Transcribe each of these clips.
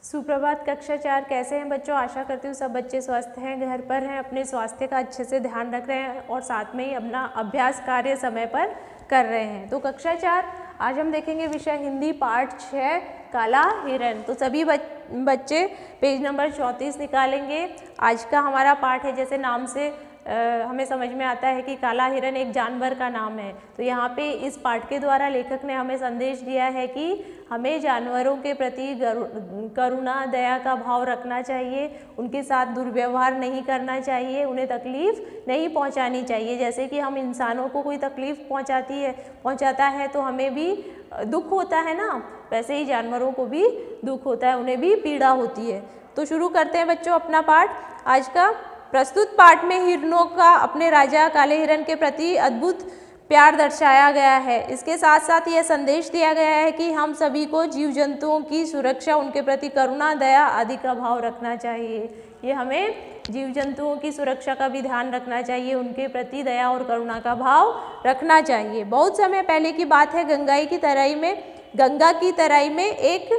सुप्रभात कक्षा 4। कैसे हैं बच्चों? आशा करती हूँ सब बच्चे स्वस्थ हैं, घर पर हैं, अपने स्वास्थ्य का अच्छे से ध्यान रख रहे हैं और साथ में ही अपना अभ्यास कार्य समय पर कर रहे हैं। तो कक्षा 4 आज हम देखेंगे विषय हिंदी पाठ 6 काला हिरण। तो सभी बच्चे पेज नंबर 34 निकालेंगे। आज का हमारा पाठ है, जैसे नाम से हमें समझ में आता है कि काला हिरण एक जानवर का नाम है। तो यहाँ पे इस पाठ के द्वारा लेखक ने हमें संदेश दिया है कि हमें जानवरों के प्रति करुणा दया का भाव रखना चाहिए, उनके साथ दुर्व्यवहार नहीं करना चाहिए, उन्हें तकलीफ़ नहीं पहुँचानी चाहिए। जैसे कि हम इंसानों को कोई तकलीफ़ पहुँचाता है तो हमें भी दुख होता है ना, वैसे ही जानवरों को भी दुख होता है, उन्हें भी पीड़ा होती है। तो शुरू करते हैं बच्चों अपना पाठ आज का। प्रस्तुत पाठ में हिरणों का अपने राजा काले हिरण के प्रति अद्भुत प्यार दर्शाया गया है। इसके साथ साथ यह संदेश दिया गया है कि हम सभी को जीव जंतुओं की सुरक्षा, उनके प्रति करुणा दया आदि का भाव रखना चाहिए। ये हमें जीव जंतुओं की सुरक्षा का भी ध्यान रखना चाहिए, उनके प्रति दया और करुणा का भाव रखना चाहिए। बहुत समय पहले की बात है, गंगा की तराई में एक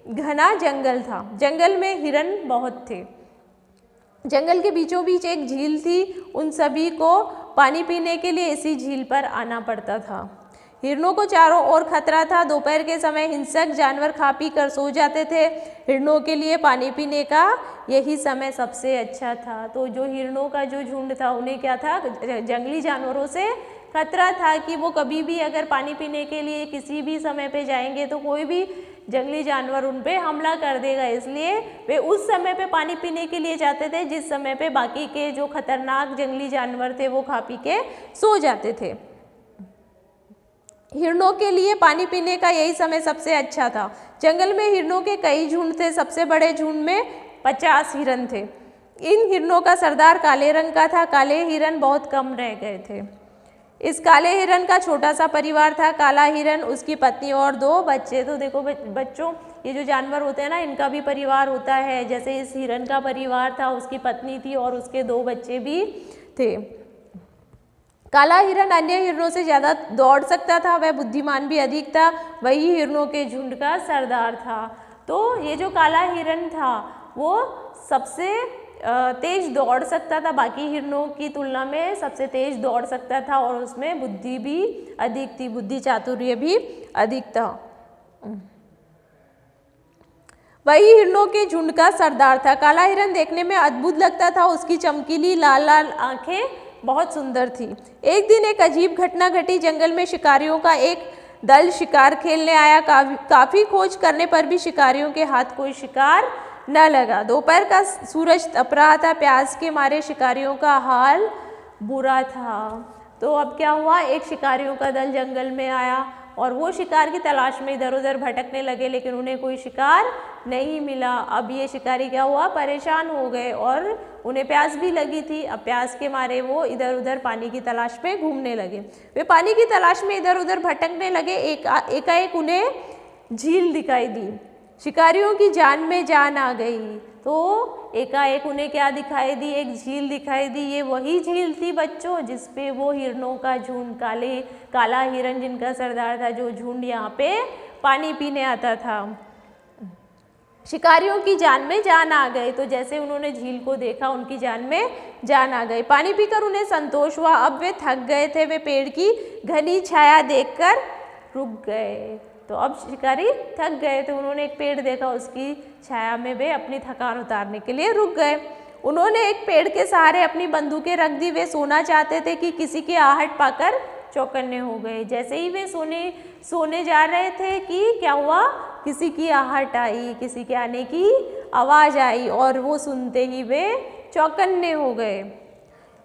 घना जंगल था। जंगल में हिरण बहुत थे। जंगल के बीचों बीच एक झील थी। उन सभी को पानी पीने के लिए इसी झील पर आना पड़ता था। हिरणों को चारों ओर खतरा था। दोपहर के समय हिंसक जानवर खा पी कर सो जाते थे। हिरणों के लिए पानी पीने का यही समय सबसे अच्छा था। तो जो हिरणों का जो झुंड था, उन्हें क्या था, जंगली जानवरों से खतरा था कि वो कभी भी अगर पानी पीने के लिए किसी भी समय पे जाएंगे तो कोई भी जंगली जानवर उन पे हमला कर देगा। इसलिए वे उस समय पे पानी पीने के लिए जाते थे जिस समय पे बाकी के जो खतरनाक जंगली जानवर थे वो खा पी के सो जाते थे। हिरणों के लिए पानी पीने का यही समय सबसे अच्छा था। जंगल में हिरणों के कई झुंड थे। सबसे बड़े झुंड में 50 हिरण थे। इन हिरणों का सरदार काले रंग का था। काले हिरण बहुत कम रह गए थे। इस काले हिरण का छोटा सा परिवार था। काला हिरण, उसकी पत्नी और 2 बच्चे। तो देखो बच्चों, ये जो जानवर होते हैं ना, इनका भी परिवार होता है। जैसे इस हिरण का परिवार था, उसकी पत्नी थी और उसके 2 बच्चे भी थे। काला हिरण अन्य हिरणों से ज़्यादा दौड़ सकता था, वह बुद्धिमान भी अधिक था, वही हिरणों के झुंड का सरदार था। तो ये जो काला हिरण था वो सबसे तेज दौड़ सकता था, बाकी हिरणों की तुलना में सबसे तेज दौड़ सकता था और उसमें बुद्धि भी अधिक थी, बुद्धि चातुर्य भी अधिक था। वही हिरणों के झुंड का सरदार था। काला हिरण देखने में अद्भुत लगता था। उसकी चमकीली लाल लाल आंखें बहुत सुंदर थी। एक दिन एक अजीब घटना घटी। जंगल में शिकारियों का एक दल शिकार खेलने आया। काफी खोज करने पर भी शिकारियों के हाथ कोई शिकार न लगा। दोपहर का सूरज तप रहा था। प्यास के मारे शिकारियों का हाल बुरा था। तो अब क्या हुआ, एक शिकारियों का दल जंगल में आया और वो शिकार की तलाश में इधर उधर भटकने लगे, लेकिन उन्हें कोई शिकार नहीं मिला। अब ये शिकारी क्या हुआ, परेशान हो गए और उन्हें प्यास भी लगी थी। अब प्यास के मारे वो इधर उधर पानी की तलाश में घूमने लगे। वे पानी की तलाश में इधर उधर भटकने लगे। एकाएक उन्हें झील दिखाई दी। शिकारियों की जान में जान आ गई। तो एकाएक उन्हें क्या दिखाई दी, एक झील दिखाई दी। ये वही झील थी बच्चों जिसपे वो हिरणों का झुंड, काला हिरण जिनका सरदार था, जो झुंड यहाँ पे पानी पीने आता था। शिकारियों की जान में जान आ गई। तो जैसे उन्होंने झील को देखा, उनकी जान में जान आ गई। पानी पीकर उन्हें संतोष हुआ। अब वे थक गए थे। वे पेड़ की घनी छाया देखकर रुक गए। तो अब शिकारी थक गए थे, उन्होंने एक पेड़ देखा, उसकी छाया में वे अपनी थकान उतारने के लिए रुक गए। उन्होंने एक पेड़ के सहारे अपनी बंदूकें रख दी। वे सोना चाहते थे कि किसी की आहट पाकर चौकन्ने हो गए। जैसे ही वे सोने जा रहे थे कि क्या हुआ, किसी की आहट आई, किसी के आने की आवाज़ आई और वो सुनते ही वे चौकन्ने हो गए।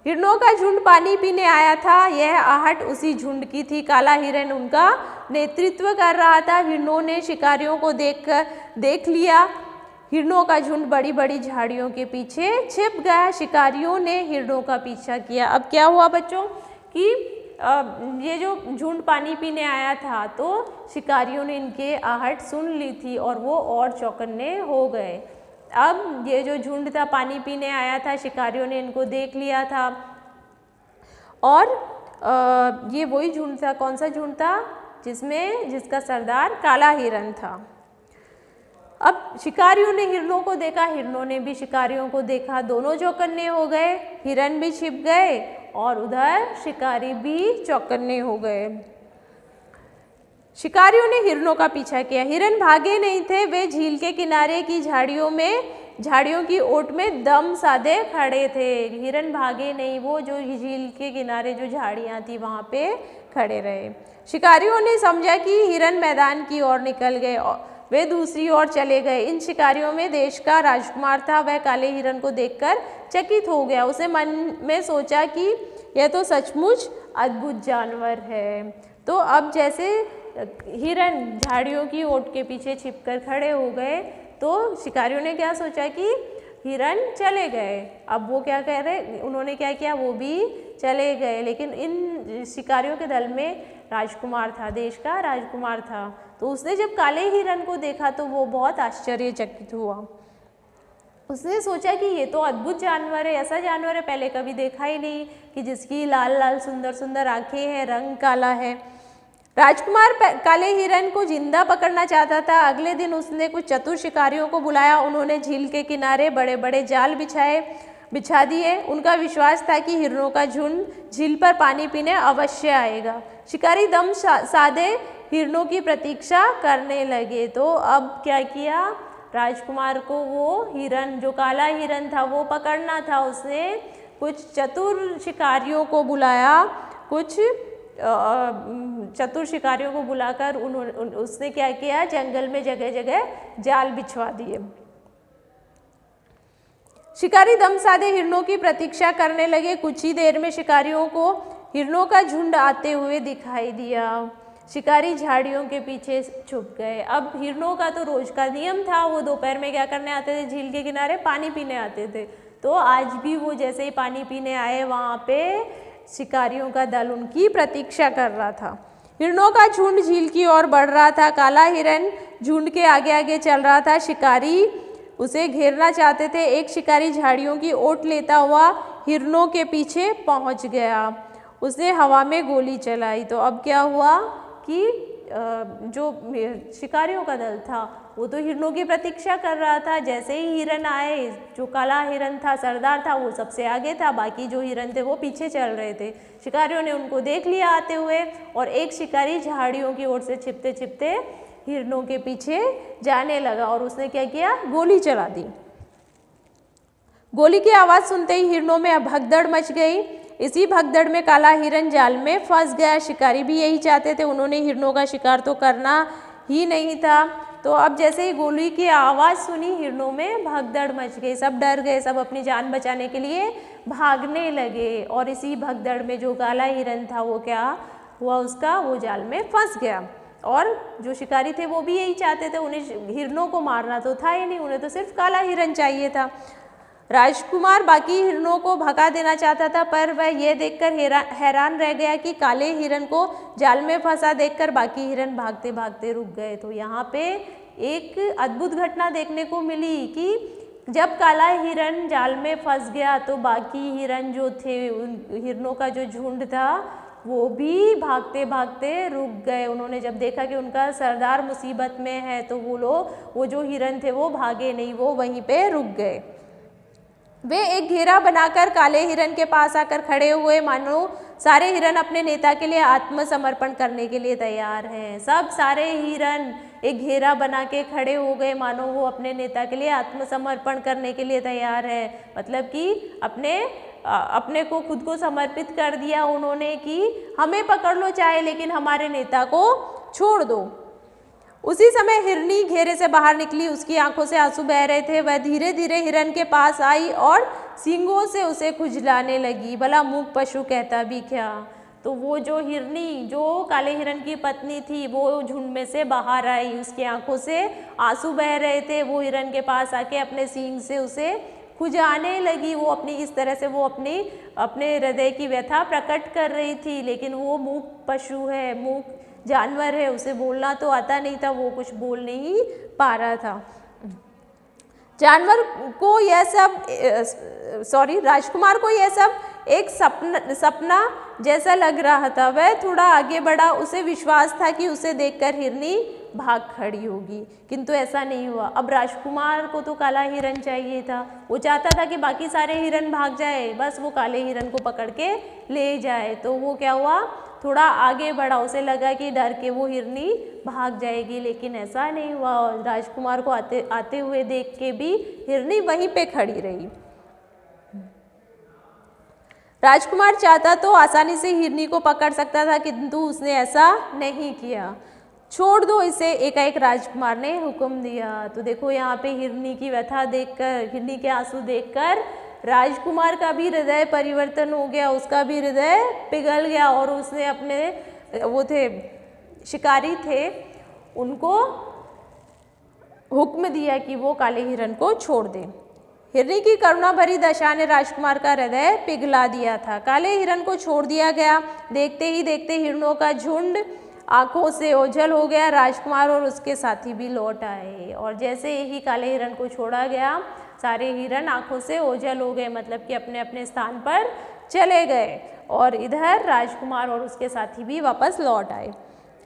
हिरणों का झुंड पानी पीने आया था। यह आहट उसी झुंड की थी। काला हिरण उनका नेतृत्व कर रहा था। हिरणों ने शिकारियों को देख लिया। हिरणों का झुंड बड़ी बड़ी झाड़ियों के पीछे छिप गया। शिकारियों ने हिरणों का पीछा किया। अब क्या हुआ बच्चों कि ये जो झुंड पानी पीने आया था, तो शिकारियों ने इनके आहट सुन ली थी और वो और चौकन्ने हो गए। अब ये जो झुंड था पानी पीने आया था, शिकारियों ने इनको देख लिया था और ये वही झुंड था। कौन सा झुंड था, जिसका सरदार काला हिरण था। अब शिकारियों ने हिरणों को देखा, हिरणों ने भी शिकारियों को देखा, दोनों चौकन्ने हो गए, हिरण भी छिप गए और उधर शिकारी भी चौकन्ने हो गए। शिकारियों ने हिरणों का पीछा किया, हिरण भागे नहीं थे, वे झील के किनारे की झाड़ियों की ओट में दम साधे खड़े थे। हिरण भागे नहीं, वो जो झील के किनारे जो झाड़ियाँ थी वहाँ पे खड़े रहे। शिकारियों ने समझा कि हिरण मैदान की ओर निकल गए और वे दूसरी ओर चले गए। इन शिकारियों में देश का राजकुमार था, वह काले हिरण को देखकर चकित हो गया। उसने मन में सोचा कि यह तो सचमुच अद्भुत जानवर है। तो अब जैसे हिरण झाड़ियों की ओट के पीछे छिपकर खड़े हो गए तो शिकारियों ने क्या सोचा कि हिरण चले गए। अब वो क्या कह रहे, उन्होंने क्या किया, वो भी चले गए। लेकिन इन शिकारियों के दल में राजकुमार था, देश का राजकुमार था। तो उसने जब काले हिरण को देखा तो वो बहुत आश्चर्यचकित हुआ। उसने सोचा कि ये तो अद्भुत जानवर है, ऐसा जानवर है पहले कभी देखा ही नहीं कि जिसकी लाल लाल सुंदर सुंदर आंखें हैं, रंग काला है। राजकुमार काले हिरण को जिंदा पकड़ना चाहता था। अगले दिन उसने कुछ चतुर शिकारियों को बुलाया। उन्होंने झील के किनारे बड़े बड़े जाल बिछा दिए। उनका विश्वास था कि हिरणों का झुंड झील पर पानी पीने अवश्य आएगा। शिकारी दम साधे हिरणों की प्रतीक्षा करने लगे। तो अब क्या किया, राजकुमार को वो हिरण जो काला हिरण था वो पकड़ना था। उसने कुछ चतुर शिकारियों को बुलाया, कुछ चतुर शिकारियों को बुलाकर उसने क्या किया, जंगल में जगह जगह जाल बिछवा दिए। शिकारी दम साधे हिरणों की प्रतीक्षा करने लगे। कुछ ही देर में शिकारियों को हिरणों का झुंड आते हुए दिखाई दिया। शिकारी झाड़ियों के पीछे छुप गए। अब हिरणों का तो रोज का नियम था, वो दोपहर में क्या करने आते थे, झील के किनारे पानी पीने आते थे। तो आज भी वो जैसे ही पानी पीने आए वहाँ पे शिकारियों का दल उनकी प्रतीक्षा कर रहा था। हिरणों का झुंड झील की ओर बढ़ रहा था। काला हिरण झुंड के आगे आगे चल रहा था। शिकारी उसे घेरना चाहते थे। एक शिकारी झाड़ियों की ओट लेता हुआ हिरणों के पीछे पहुंच गया। उसने हवा में गोली चलाई। तो अब क्या हुआ कि जो शिकारियों का दल था वो तो हिरणों की प्रतीक्षा कर रहा था। जैसे ही हिरण आए, जो काला हिरण था, सरदार था, वो सबसे आगे था, बाकी जो हिरण थे वो पीछे चल रहे थे। शिकारियों ने उनको देख लिया आते हुए और एक शिकारी झाड़ियों की ओर से छिपते छिपते हिरणों के पीछे जाने लगा और उसने क्या किया, गोली चला दी। गोली की आवाज़ सुनते ही हिरणों में भगदड़ मच गई। इसी भगदड़ में काला हिरण जाल में फंस गया। शिकारी भी यही चाहते थे, उन्होंने हिरणों का शिकार तो करना ही नहीं था। तो अब जैसे ही गोली की आवाज़ सुनी हिरणों में भगदड़ मच गई, सब डर गए, सब अपनी जान बचाने के लिए भागने लगे। और इसी भगदड़ में जो काला हिरण था वो क्या हुआ, उसका वो जाल में फंस गया। और जो शिकारी थे वो भी यही चाहते थे, उन्हें हिरणों को मारना तो था ही नहीं, उन्हें तो सिर्फ काला हिरण चाहिए था। राजकुमार बाकी हिरणों को भगा देना चाहता था, पर वह यह देखकर हैरान रह गया कि काले हिरण को जाल में फंसा देखकर बाकी हिरण भागते भागते रुक गए। तो यहाँ पे एक अद्भुत घटना देखने को मिली कि जब काला हिरण जाल में फंस गया तो बाकी हिरण जो थे, उन हिरणों का जो झुंड था वो भी भागते भागते रुक गए। उन्होंने जब देखा कि उनका सरदार मुसीबत में है तो वो जो हिरण थे वो भागे नहीं, वो वहीं पे रुक गए। वे एक घेरा बनाकर काले हिरण के पास आकर खड़े हुए, मानो सारे हिरण अपने नेता के लिए आत्मसमर्पण करने के लिए तैयार हैं। सब सारे हिरण एक घेरा बना के खड़े हो गए, मानो वो अपने नेता के लिए आत्मसमर्पण करने के लिए तैयार है। मतलब कि अपने को खुद को समर्पित कर दिया उन्होंने कि हमें पकड़ लो चाहे, लेकिन हमारे नेता को छोड़ दो। उसी समय हिरनी घेरे से बाहर निकली, उसकी आंखों से आंसू बह रहे थे। वह धीरे धीरे हिरण के पास आई और सींगों से उसे खुजलाने लगी। भला मूक पशु कहता भी क्या। तो वो जो हिरनी, जो काले हिरण की पत्नी थी, वो झुंड में से बाहर आई, उसकी आंखों से आंसू बह रहे थे। वो हिरण के पास आके अपने सींग से उसे खुजाने लगी। वो अपनी इस तरह से वो अपने हृदय की व्यथा प्रकट कर रही थी। लेकिन वो मूक पशु है, मूक जानवर है, उसे बोलना तो आता नहीं था, वो कुछ बोल नहीं पा रहा था। राजकुमार को यह सब एक सपना जैसा लग रहा था वह थोड़ा आगे बढ़ा, उसे विश्वास था कि उसे देखकर हिरनी भाग खड़ी होगी, किंतु ऐसा नहीं हुआ। अब राजकुमार को तो काला हिरन चाहिए था, वो चाहता था कि बाकी सारे हिरन भाग जाए, बस वो काले हिरन को पकड़ के ले जाए। तो वो क्या हुआ, थोड़ा आगे बढ़ा, उसे लगा कि डर के वो हिरनी भाग जाएगी, लेकिन ऐसा नहीं हुआ। राजकुमार को आते हुए देख के भी हिरनी वहीं पे खड़ी रही। राजकुमार चाहता तो आसानी से हिरनी को पकड़ सकता था, किंतु उसने ऐसा नहीं किया। छोड़ दो इसे, एकाएक राजकुमार ने हुक्म दिया। तो देखो यहाँ पे हिरनी की व्यथा देखकर, हिरनी के आंसू देखकर राजकुमार का भी हृदय परिवर्तन हो गया, उसका भी हृदय पिघल गया और उसने अपने वो थे शिकारी थे उनको हुक्म दिया कि वो काले हिरन को छोड़ दें। हिरनी की करुणा भरी दशा ने राजकुमार का हृदय पिघला दिया था। काले हिरन को छोड़ दिया गया। देखते ही देखते हिरणों का झुंड आंखों से ओझल हो गया। राजकुमार और उसके साथी भी लौट आए और जैसे ही काले हिरन को छोड़ा गया, सारे हिरन आंखों से ओझल हो गए, मतलब कि अपने अपने स्थान पर चले गए। और इधर राजकुमार और उसके साथी भी वापस लौट आए।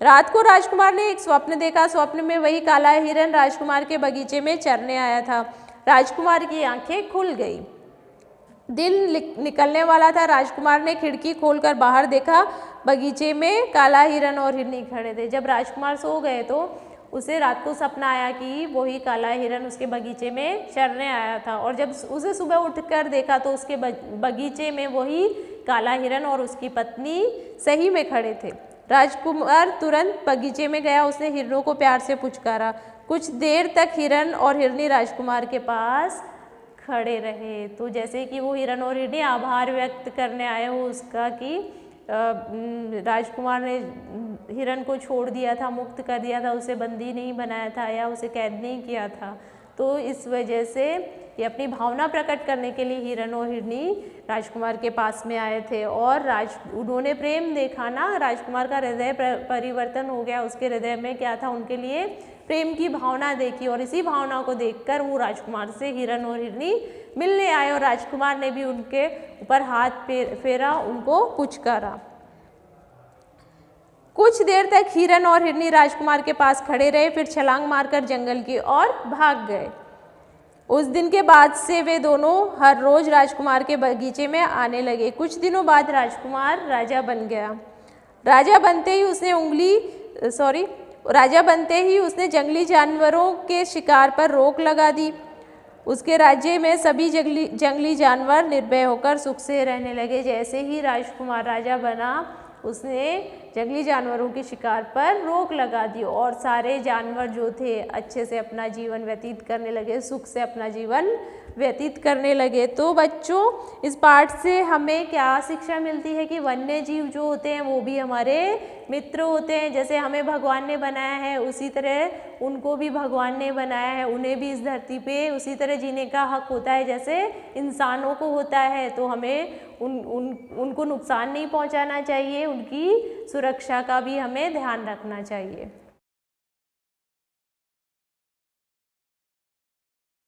रात को राजकुमार ने एक स्वप्न देखा। स्वप्न में वही काला हिरन राजकुमार के बगीचे में चरने आया था। राजकुमार की आंखें खुल गई। दिन निकलने वाला था। राजकुमार ने खिड़की खोलकर बाहर देखा, बगीचे में काला हिरन और हिरनी खड़े थे। जब राजकुमार सो गए तो उसे रात को सपना आया कि वही काला हिरन उसके बगीचे में चरने आया था, और जब उसे सुबह उठकर देखा तो उसके बगीचे में वही काला हिरन और उसकी पत्नी सही में खड़े थे। राजकुमार तुरंत बगीचे में गया। उसने हिरणों को प्यार से पुचकारा। कुछ देर तक हिरन और हिरनी राजकुमार के पास खड़े रहे। तो जैसे कि वो हिरन और हिरनी आभार व्यक्त करने आए हो उसका कि राजकुमार ने हिरन को छोड़ दिया था, मुक्त कर दिया था, उसे बंदी नहीं बनाया था या उसे कैद नहीं किया था। तो इस वजह से ये अपनी भावना प्रकट करने के लिए हिरन और हिरनी राजकुमार के पास में आए थे और उन्होंने प्रेम देखा ना, राजकुमार का हृदय परिवर्तन हो गया। उसके हृदय में क्या था, उनके लिए प्रेम की भावना देखी और इसी भावना को देखकर वो राजकुमार से हिरन और हिरनी मिलने आए और राजकुमार ने भी उनके ऊपर हाथ फेरा, उनको पुचकारा। कुछ देर तक हिरन और हिरनी राजकुमार के पास खड़े रहे, फिर छलांग मारकर जंगल की ओर भाग गए। उस दिन के बाद से वे दोनों हर रोज राजकुमार के बगीचे में आने लगे। कुछ दिनों बाद राजकुमार राजा बन गया। राजा बनते ही उसने जंगली जानवरों के शिकार पर रोक लगा दी। उसके राज्य में सभी जंगली जानवर निर्भय होकर सुख से रहने लगे। जैसे ही राजकुमार राजा बना, उसने जंगली जानवरों के शिकार पर रोक लगा दी और सारे जानवर जो थे अच्छे से अपना जीवन व्यतीत करने लगे, सुख से अपना जीवन व्यतीत करने लगे। तो बच्चों, इस पाठ से हमें क्या शिक्षा मिलती है कि वन्य जीव जो होते हैं वो भी हमारे मित्र होते हैं। जैसे हमें भगवान ने बनाया है उसी तरह उनको भी भगवान ने बनाया है, उन्हें भी इस धरती पे उसी तरह जीने का हक होता है जैसे इंसानों को होता है। तो हमें उनको नुकसान नहीं पहुंचाना चाहिए, उनकी सुरक्षा का भी हमें ध्यान रखना चाहिए।